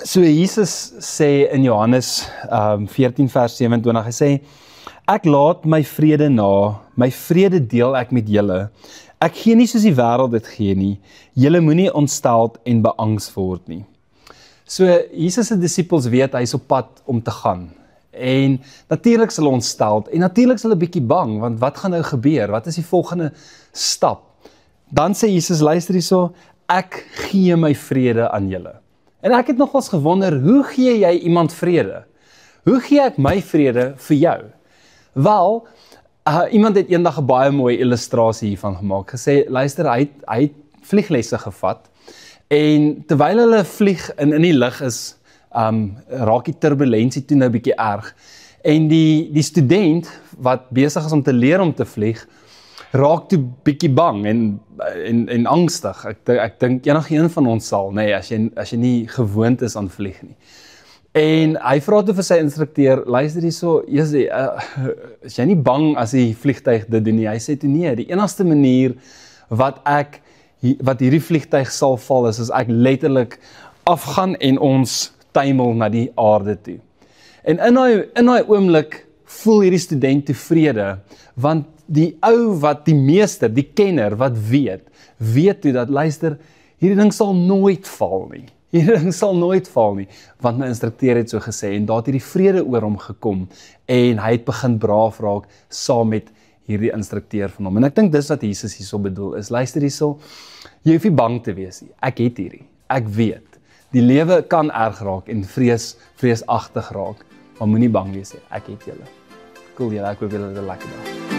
So Jesus sê in Johannes 14 vers 27, hy sê, ek laat my vrede na, my vrede deel ek met julle. Ek gee nie soos die wêreld dit gee nie. Julle moenie ontsteld en beangs word nie. So Jesus se disippels weet hy is op pad om te gaan. En natuurlik sal hulle ontsteld en natuurlik sal hulle 'n bietjie bang, want wat gaan nou gebeur? Wat is die volgende stap? Dan sê Jesus, luister hierso, ek gee my vrede aan julle. En ek het nogals gewonder, hoe gee jy iemand vrede? Hoe gee ek my vrede vir jou? Wel, iemand het eendag 'n baie mooi illustrasie hiervan gemaak, gesê, luister, hy het vlieglesse gevat, en terwyl hulle vlieg in die lug is, raak die turbulentie toe nou 'n bietjie erg, en die student, wat besig is om te leer om te vlieg, raak toe bietjie bang en angstig. Ek dink enigeen van ons sal, nee, as jy nie gewoond is aan vlieg nie. En hy vra toe vir sy instrukteur, luister hierso, is jy nie bang as die vliegtuig dit doen nie? Hy sê toe nee, die enigste manier wat hierdie vliegtuig sal val is as ek letterlik afgaan en ons tuimel na die aarde toe. En in daai oomblik voel hierdie student tevrede, want die ou wat die meester, die kenner wat weet toe dat luister, hierdie ding sal nooit val nie. Hierdie ding sal nooit val nie, want my instrukteur het so gesê, en daar het hierdie vrede oor hom gekom, en hy het begin braaf raak, saam met hierdie instrukteur van hom. En ek dink dis wat Jesus hierso bedoel is, luister hierso, jy hoef nie bang te wees nie, ek het hierdie, ek weet, die lewe kan erg raak, en vreesagtig raak, maar moenie bang wees nie, ek het julle. Cool julle, ek hoop julle het 'n lekker dag.